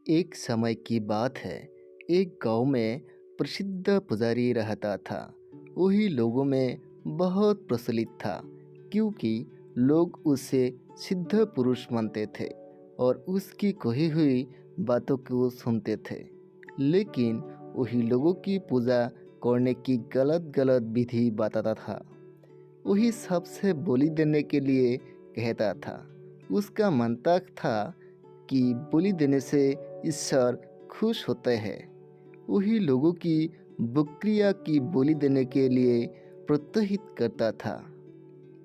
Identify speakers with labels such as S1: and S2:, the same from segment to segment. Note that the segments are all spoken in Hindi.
S1: एक समय की बात है। एक गांव में प्रसिद्ध पुजारी रहता था। वही लोगों में बहुत प्रचलित था, क्योंकि लोग उसे सिद्ध पुरुष मानते थे और उसकी कही हुई बातों को सुनते थे। लेकिन वही लोगों की पूजा करने की गलत गलत विधि बताता था। वही सबसे बलि देने के लिए कहता था। उसका मानता था कि बलि देने से ईश्वर खुश होते हैं। वही लोगों की बकरियां की बलि देने के लिए प्रोत्साहित करता था।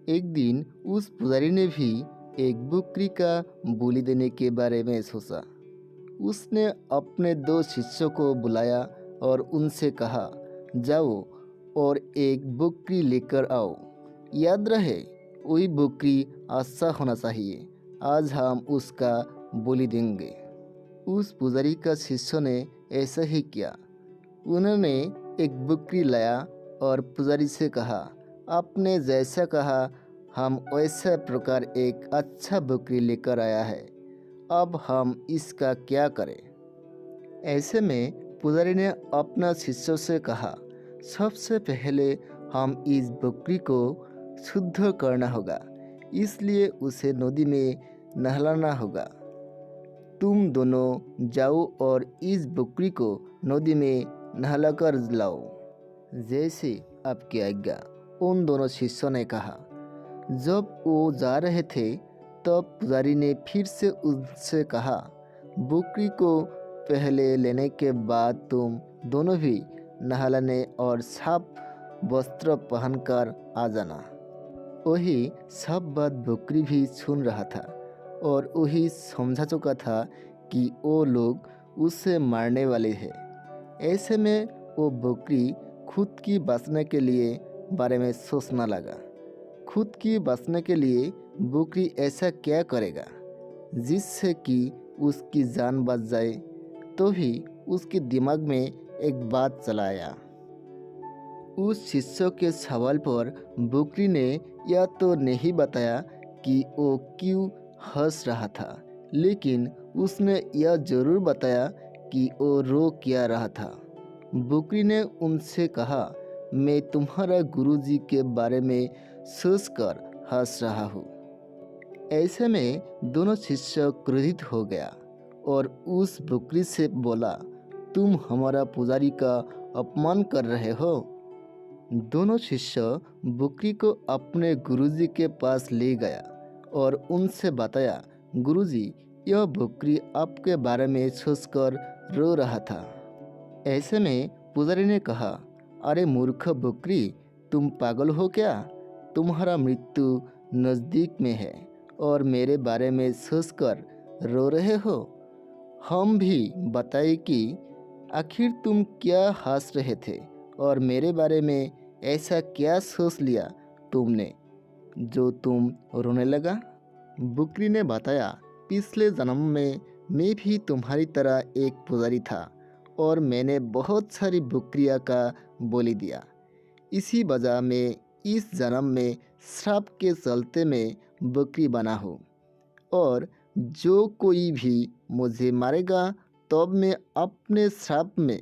S1: एक दिन उस पुजारी ने भी एक बकरी का बलि देने के बारे में सोचा। उसने अपने दो शिष्यों को बुलाया और उनसे कहा, जाओ और एक बकरी लेकर आओ। याद रहे, वही बकरी अच्छा होना चाहिए। आज हम उसका बलि देंगे। उस पुजारी का शिष्य ने ऐसा ही किया। उन्होंने एक बकरी लाया और पुजारी से कहा, आपने जैसा कहा हम वैसा प्रकार एक अच्छा बकरी लेकर आया है। अब हम इसका क्या करें? ऐसे में पुजारी ने अपना शिष्य से कहा, सबसे पहले हम इस बकरी को शुद्ध करना होगा, इसलिए उसे नदी में नहलाना होगा। तुम दोनों जाओ और इस बकरी को नदी में नहलाकर लाओ। जैसे आपकी आज्ञा, उन दोनों शिष्यों ने कहा। जब वो जा रहे थे तब पुजारी ने फिर से उनसे कहा, बकरी को पहले लेने के बाद तुम दोनों भी नहलाने और साफ वस्त्र पहनकर आ जाना। वही सब बात बकरी भी सुन रहा था और वही समझा चुका था कि वो लोग उसे मारने वाले हैं। ऐसे में वो बकरी खुद की बचने के लिए बारे में सोचने लगा। खुद की बचने के लिए बकरी ऐसा क्या करेगा जिससे कि उसकी जान बच जाए? तो ही उसके दिमाग में एक बात चलाया। उस शिष्य के सवाल पर बकरी ने यह तो नहीं बताया कि वो क्यों हंस रहा था, लेकिन उसने यह जरूर बताया कि वो रो क्या रहा था। बकरी ने उनसे कहा, मैं तुम्हारा गुरुजी के बारे में सोचकर हंस रहा हूँ। ऐसे में दोनों शिष्य क्रोधित हो गया और उस बकरी से बोला, तुम हमारा पुजारी का अपमान कर रहे हो। दोनों शिष्य बकरी को अपने गुरुजी के पास ले गया और उनसे बताया, गुरुजी, यह बकरी आपके बारे में सोचकर रो रहा था। ऐसे में पुजारी ने कहा, अरे मूर्ख बकरी, तुम पागल हो क्या? तुम्हारा मृत्यु नज़दीक में है और मेरे बारे में सोचकर रो रहे हो। हम भी बताए कि आखिर तुम क्या हंस रहे थे और मेरे बारे में ऐसा क्या सोच लिया तुमने जो तुम रोने लगा? बकरी ने बताया, पिछले जन्म में मैं भी तुम्हारी तरह एक पुजारी था और मैंने बहुत सारी बकरियां का बलि दिया। इसी वजह में इस जन्म में श्राप के चलते मैं बकरी बना हूँ, और जो कोई भी मुझे मारेगा तब मैं अपने श्राप में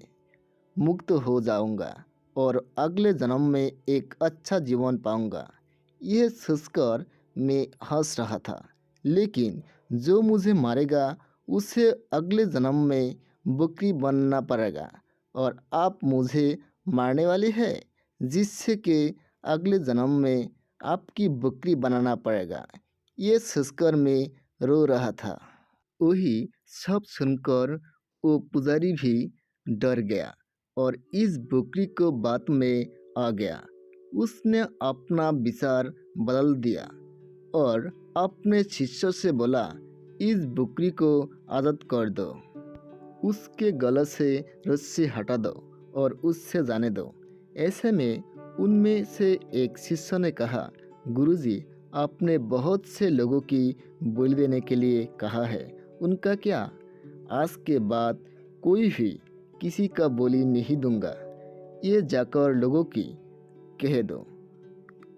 S1: मुक्त हो जाऊंगा और अगले जन्म में एक अच्छा जीवन पाऊंगा। यह सोचकर मैं हंस रहा था, लेकिन जो मुझे मारेगा उसे अगले जन्म में बकरी बनना पड़ेगा और आप मुझे मारने वाली है, जिससे कि अगले जन्म में आपकी बकरी बनाना पड़ेगा। ये सोचकर मैं रो रहा था। वही सब सुनकर वो पुजारी भी डर गया और इस बकरी को बात में आ गया। उसने अपना विचार बदल दिया और अपने शिष्य से बोला, इस बकरी को आज़ाद कर दो, उसके गले से रस्सी हटा दो और उससे जाने दो। ऐसे में उनमें से एक शिष्य ने कहा, गुरुजी, आपने बहुत से लोगों की बलि देने के लिए कहा है, उनका क्या? आज के बाद कोई भी किसी का बलि नहीं दूंगा, ये जाकर लोगों की कह दो।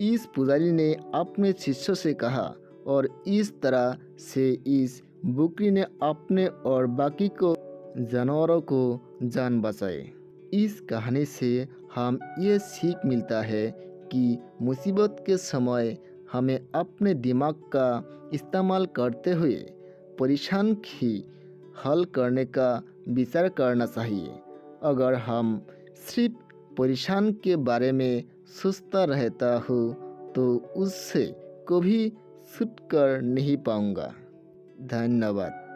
S1: इस पुजारी ने अपने शिष्य से कहा और इस तरह से इस बकरी ने अपने और बाकी को जानवरों को जान बचाए। इस कहानी से हम ये सीख मिलता है कि मुसीबत के समय हमें अपने दिमाग का इस्तेमाल करते हुए परेशान की हल करने का विचार करना चाहिए। अगर हम सिर्फ परेशान के बारे में सोचता रहता हूँ तो उससे कभी छूट कर नहीं पाऊँगा। धन्यवाद।